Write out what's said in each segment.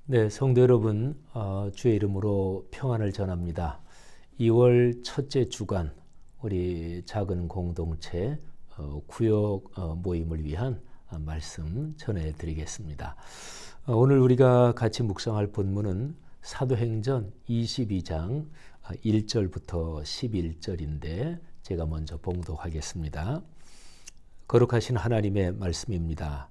네, 성도 여러분, 주의 이름으로 평안을 전합니다. 2월 첫째 주간 우리 작은 공동체 구역 모임을 위한 말씀 전해드리겠습니다. 오늘 우리가 같이 묵상할 본문은 사도행전 22장 1절부터 11절인데 제가 먼저 봉독하겠습니다. 거룩하신 하나님의 말씀입니다.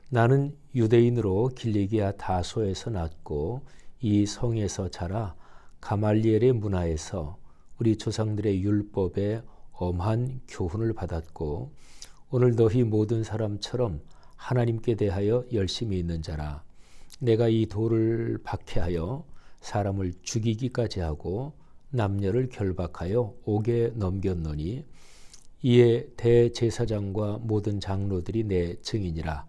나는 유대인으로 길리기아 다소에서 났고 이 성에서 자라 가말리엘의 문화에서 우리 조상들의 율법에 엄한 교훈을 받았고 오늘 너희 모든 사람처럼 하나님께 대하여 열심히 있는 자라. 내가 이 돌을 박해하여 사람을 죽이기까지 하고 남녀를 결박하여 옥에 넘겼노니 이에 대제사장과 모든 장로들이 내 증인이라.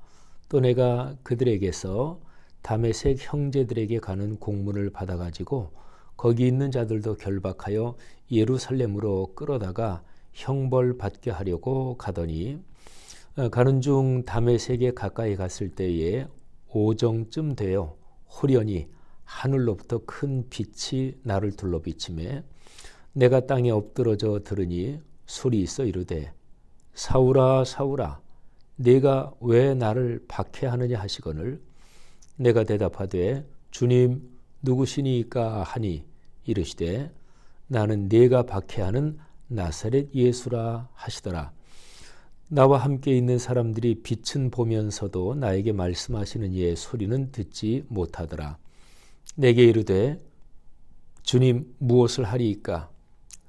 또 내가 그들에게서 다메섹 형제들에게 가는 공문을 받아가지고 거기 있는 자들도 결박하여 예루살렘으로 끌어다가 형벌 받게 하려고 가더니 가는 중 다메섹에 가까이 갔을 때에 오정쯤 되어 호련히 하늘로부터 큰 빛이 나를 둘러 비치매 내가 땅에 엎드러져 들으니 소리 있어 이르되 사울아 사울아 네가 왜 나를 박해하느냐 하시거늘 내가 대답하되 주님 누구시니까 하니 이르시되 나는 네가 박해하는 나사렛 예수라 하시더라. 나와 함께 있는 사람들이 빛은 보면서도 나에게 말씀하시는 이의 소리는 듣지 못하더라. 내게 이르되 주님 무엇을 하리이까?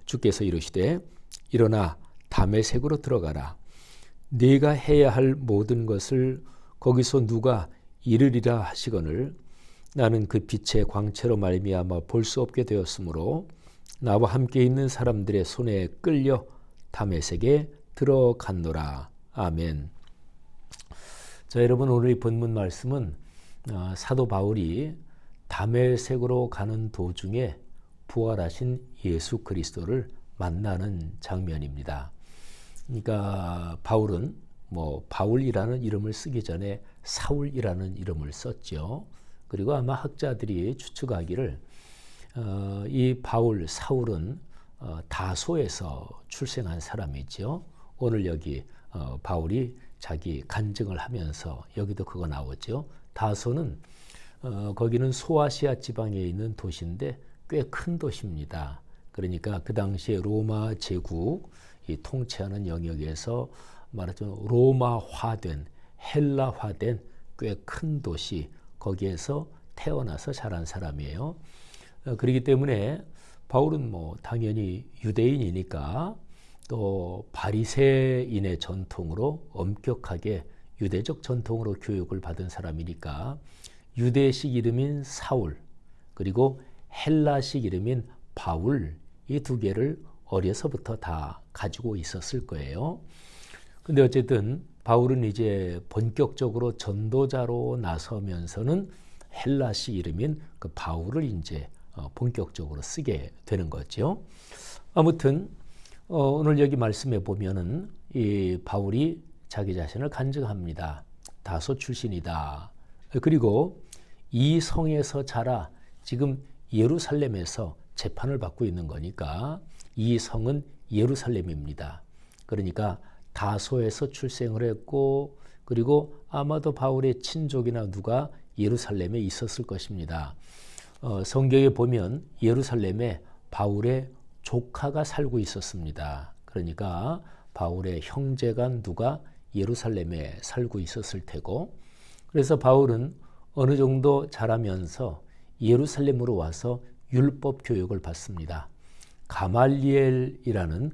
주께서 이르시되 일어나 다메섹으로 들어가라. 네가 해야 할 모든 것을 거기서 누가 이르리라 하시거늘 나는 그 빛의 광채로 말미암아 볼 수 없게 되었으므로 나와 함께 있는 사람들의 손에 끌려 다메섹에 들어갔노라. 아멘. 자, 여러분 오늘 이 본문 말씀은 사도 바울이 다메섹으로 가는 도중에 부활하신 예수 그리스도를 만나는 장면입니다. 그러니까 바울은 바울이라는 이름을 쓰기 전에 사울이라는 이름을 썼죠. 그리고 아마 학자들이 추측하기를 이 바울 사울은 다소에서 출생한 사람이죠. 오늘 여기 바울이 자기 간증을 하면서 여기도 그거 나오죠. 다소는 거기는 소아시아 지방에 있는 도시인데 꽤 큰 도시입니다. 그러니까 그 당시에 로마 제국 이 통치하는 영역에서 말하자면 로마화된 헬라화된 꽤 큰 도시 거기에서 태어나서 자란 사람이에요. 그렇기 때문에 바울은 당연히 유대인이니까 또 바리새인의 전통으로 엄격하게 유대적 전통으로 교육을 받은 사람이니까 유대식 이름인 사울 그리고 헬라식 이름인 바울 이 두 개를 어려서부터 다 가지고 있었을 거예요. 근데 어쨌든 바울은 이제 본격적으로 전도자로 나서면서는 헬라식 이름인 그 바울을 이제 본격적으로 쓰게 되는 거죠. 아무튼 오늘 여기 말씀해 보면은 이 바울이 자기 자신을 간증합니다. 다소 출신이다. 그리고 이 성에서 자라 지금 예루살렘에서 재판을 받고 있는 거니까 이 성은 예루살렘입니다. 그러니까 다소에서 출생을 했고 그리고 아마도 바울의 친족이나 누가 예루살렘에 있었을 것입니다. 성경에 보면 예루살렘에 바울의 조카가 살고 있었습니다. 그러니까 바울의 형제간 누가 예루살렘에 살고 있었을 테고 그래서 바울은 어느 정도 자라면서 예루살렘으로 와서 율법 교육을 받습니다. 가말리엘이라는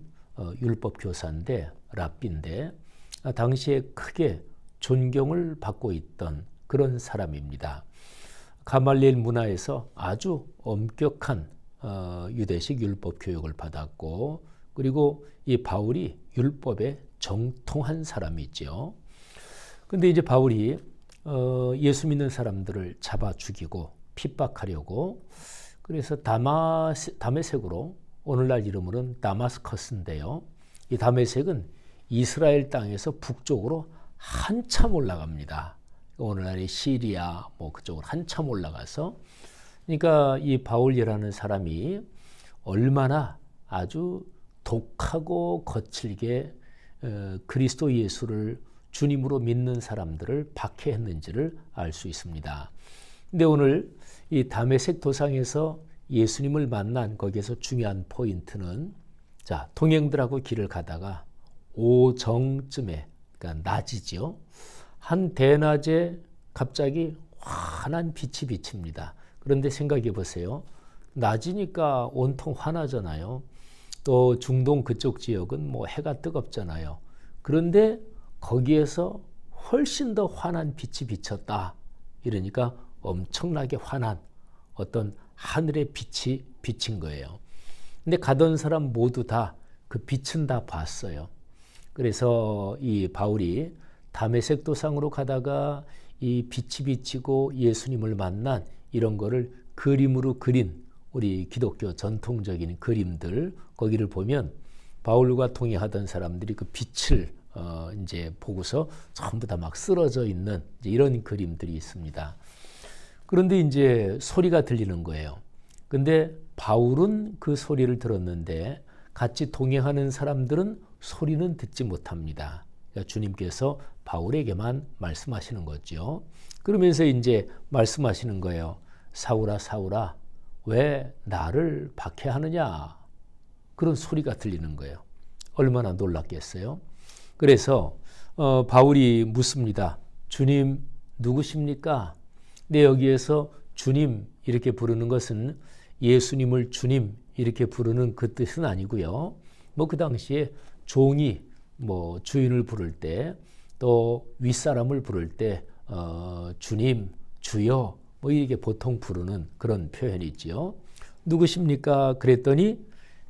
율법 교사인데 랍비인데 당시에 크게 존경을 받고 있던 그런 사람입니다. 가말리엘 문화에서 아주 엄격한 유대식 율법 교육을 받았고 그리고 이 바울이 율법에 정통한 사람이죠. 근데 이제 바울이 예수 믿는 사람들을 잡아 죽이고 핍박하려고 그래서 다메섹으로 오늘날 이름으로는 다마스커스인데요. 이 다메섹은 이스라엘 땅에서 북쪽으로 한참 올라갑니다. 오늘날의 시리아 뭐 그쪽으로 한참 올라가서, 그러니까 이 바울이라는 사람이 얼마나 아주 독하고 거칠게 그리스도 예수를 주님으로 믿는 사람들을 박해했는지를 알 수 있습니다. 근데 오늘 이 다메섹 도상에서 예수님을 만난 거기에서 중요한 포인트는, 자, 동행들하고 길을 가다가 오정쯤에, 그러니까 낮이죠. 한 대낮에 갑자기 환한 빛이 비칩니다. 그런데 생각해 보세요. 낮이니까 온통 환하잖아요. 또 중동 그쪽 지역은 뭐 해가 뜨겁잖아요. 그런데 거기에서 훨씬 더 환한 빛이 비쳤다. 이러니까 엄청나게 환한 어떤 하늘의 빛이 비친 거예요. 근데 가던 사람 모두 다 그 빛은 다 봤어요. 그래서 이 바울이 다메섹 도상으로 가다가 이 빛이 비치고 예수님을 만난 이런 거를 그림으로 그린 우리 기독교 전통적인 그림들, 거기를 보면 바울과 동행하던 사람들이 그 빛을 이제 보고서 전부 다 막 쓰러져 있는 이런 그림들이 있습니다. 그런데 이제 소리가 들리는 거예요. 근데 바울은 그 소리를 들었는데 같이 동행하는 사람들은 소리는 듣지 못합니다. 그러니까 주님께서 바울에게만 말씀하시는 거죠. 그러면서 이제 말씀하시는 거예요. 사울아, 사울아, 왜 나를 박해하느냐? 그런 소리가 들리는 거예요. 얼마나 놀랐겠어요? 그래서 바울이 묻습니다. 주님 누구십니까? 근데 여기에서 주님 이렇게 부르는 것은 예수님을 주님 이렇게 부르는 그 뜻은 아니고요. 뭐 그 당시에 종이 뭐 주인을 부를 때, 또 윗사람을 부를 때 주님, 주여 뭐 이렇게 보통 부르는 그런 표현이지요. 누구십니까? 그랬더니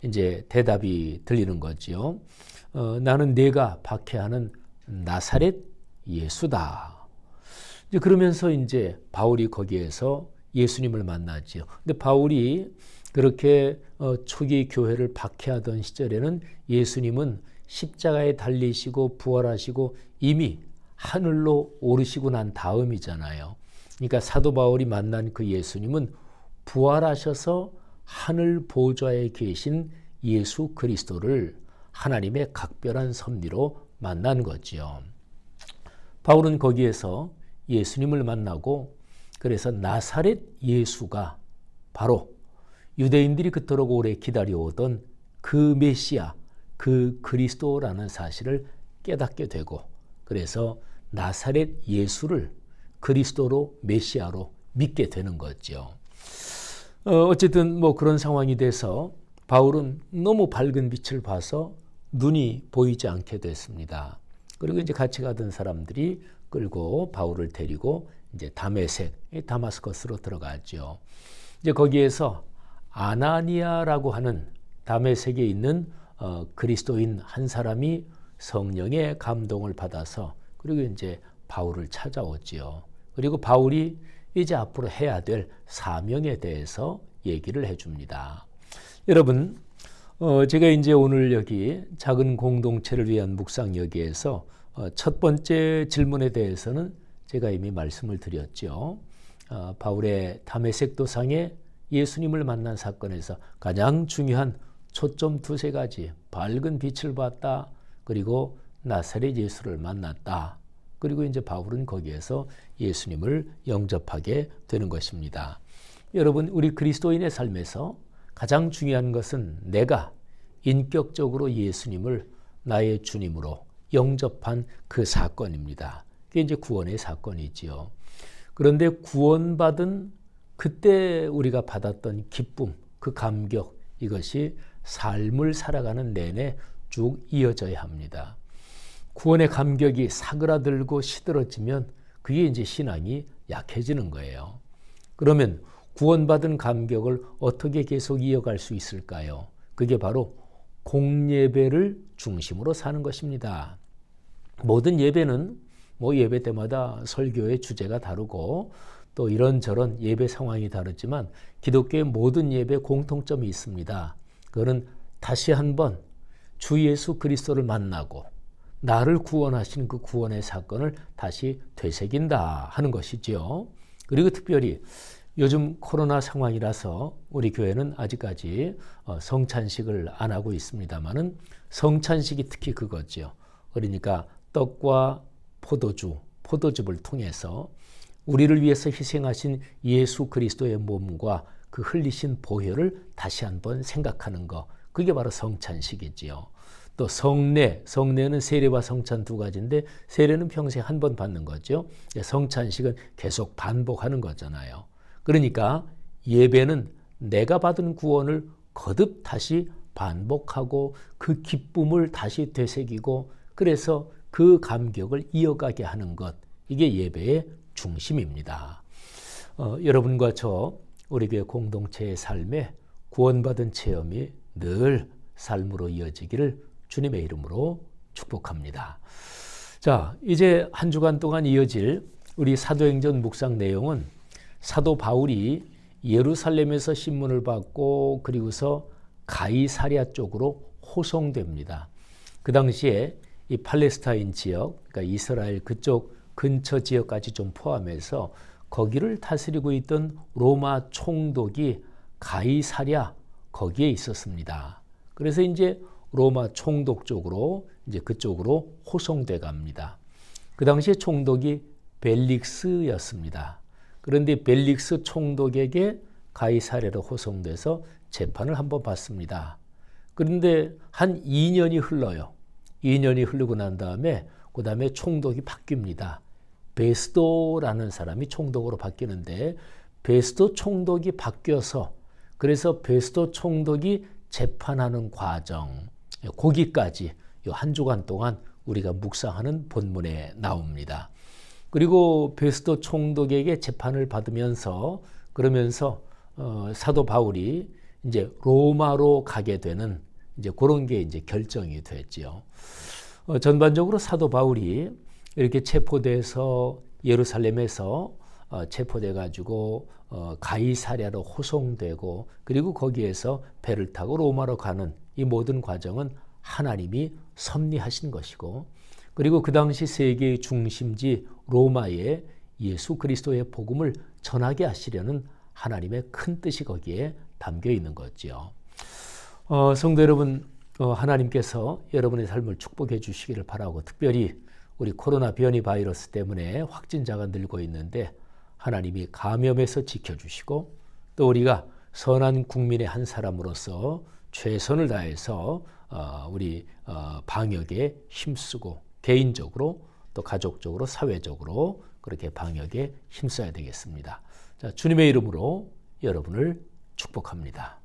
이제 대답이 들리는 거지요. 나는 네가 박해하는 나사렛 예수다. 이제 그러면서 이제 바울이 거기에서 예수님을 만나지요. 근데 바울이 그렇게 초기 교회를 박해하던 시절에는 예수님은 십자가에 달리시고 부활하시고 이미 하늘로 오르시고 난 다음이잖아요. 그러니까 사도 바울이 만난 그 예수님은 부활하셔서 하늘 보좌에 계신 예수 그리스도를 하나님의 각별한 섭리로 만난 거지요. 바울은 거기에서 예수님을 만나고, 그래서 나사렛 예수가 바로 유대인들이 그토록 오래 기다려오던 그 메시아, 그 그리스도라는 사실을 깨닫게 되고, 그래서 나사렛 예수를 그리스도로 메시아로 믿게 되는 거죠. 어쨌든 뭐 그런 상황이 돼서 바울은 너무 밝은 빛을 봐서 눈이 보이지 않게 됐습니다. 그리고 이제 같이 가던 사람들이 끌고 바울을 데리고 이제 다메섹, 다마스커스로 들어가죠. 이제 거기에서 아나니아라고 하는 다메섹에 있는 그리스도인 한 사람이 성령의 감동을 받아서 그리고 이제 바울을 찾아오지요. 그리고 바울이 이제 앞으로 해야 될 사명에 대해서 얘기를 해줍니다. 여러분, 제가 이제 오늘 여기 작은 공동체를 위한 묵상 여기에서 첫 번째 질문에 대해서는 제가 이미 말씀을 드렸죠. 바울의 다메섹 도상에 예수님을 만난 사건에서 가장 중요한 초점 두세 가지, 밝은 빛을 봤다, 그리고 나사렛 예수를 만났다, 그리고 이제 바울은 거기에서 예수님을 영접하게 되는 것입니다. 여러분, 우리 그리스도인의 삶에서 가장 중요한 것은 내가 인격적으로 예수님을 나의 주님으로 영접한 그 사건입니다. 그게 이제 구원의 사건이지요. 그런데 구원받은 그때 우리가 받았던 기쁨, 그 감격, 이것이 삶을 살아가는 내내 쭉 이어져야 합니다. 구원의 감격이 사그라들고 시들어지면 그게 이제 신앙이 약해지는 거예요. 그러면 구원받은 감격을 어떻게 계속 이어갈 수 있을까요? 그게 바로 공예배를 중심으로 사는 것입니다. 모든 예배는 뭐 예배 때마다 설교의 주제가 다르고 또 이런저런 예배 상황이 다르지만 기독교의 모든 예배 공통점이 있습니다. 그거는 다시 한번 주 예수 그리스도를 만나고 나를 구원하신 그 구원의 사건을 다시 되새긴다 하는 것이지요. 그리고 특별히 요즘 코로나 상황이라서 우리 교회는 아직까지 성찬식을 안 하고 있습니다만은 성찬식이 특히 그거지요. 그러니까 떡과 포도즙을 통해서 우리를 위해서 희생하신 예수 그리스도의 몸과 그 흘리신 보혈을 다시 한번 생각하는 것. 그게 바로 성찬식이지요. 또 성례는 세례와 성찬 두 가지인데 세례는 평생 한 번 받는 거죠. 성찬식은 계속 반복하는 거잖아요. 그러니까 예배는 내가 받은 구원을 거듭 다시 반복하고 그 기쁨을 다시 되새기고 그래서 그 감격을 이어가게 하는 것. 이게 예배의 중심입니다. 여러분과 저 우리 교회 공동체의 삶에 구원받은 체험이 늘 삶으로 이어지기를 주님의 이름으로 축복합니다. 자, 이제 한 주간 동안 이어질 우리 사도행전 묵상 내용은 사도 바울이 예루살렘에서 신문을 받고 그리고서 가이사랴 쪽으로 호송됩니다. 그 당시에 이 팔레스타인 지역, 그러니까 이스라엘 그쪽 근처 지역까지 좀 포함해서 거기를 다스리고 있던 로마 총독이 가이사랴 거기에 있었습니다. 그래서 이제 로마 총독 쪽으로 이제 그쪽으로 호송돼 갑니다. 그 당시에 총독이 벨릭스였습니다. 그런데 벨릭스 총독에게 가이사랴로 호송돼서 재판을 한번 받습니다. 그런데 한 2년이 흘러요. 2년이 흐르고 난 다음에 그 다음에 총독이 바뀝니다. 베스도라는 사람이 총독으로 바뀌는데 베스도 총독이 바뀌어서 그래서 베스도 총독이 재판하는 과정 거기까지 이 한 주간 동안 우리가 묵상하는 본문에 나옵니다. 그리고 베스도 총독에게 재판을 받으면서 그러면서 사도 바울이 이제 로마로 가게 되는 이제 그런 게 이제 결정이 됐지요. 전반적으로 사도 바울이 이렇게 체포돼서 예루살렘에서 체포돼 가지고 가이사랴로 호송되고 그리고 거기에서 배를 타고 로마로 가는 이 모든 과정은 하나님이 섭리하신 것이고 그리고 그 당시 세계의 중심지 로마에 예수 그리스도의 복음을 전하게 하시려는 하나님의 큰 뜻이 거기에 담겨 있는 거지요. 성도 여러분, 하나님께서 여러분의 삶을 축복해 주시기를 바라고 특별히 우리 코로나 변이 바이러스 때문에 확진자가 늘고 있는데 하나님이 감염에서 지켜주시고 또 우리가 선한 국민의 한 사람으로서 최선을 다해서 우리 방역에 힘쓰고 개인적으로 또 가족적으로 사회적으로 그렇게 방역에 힘써야 되겠습니다. 자, 주님의 이름으로 여러분을 축복합니다.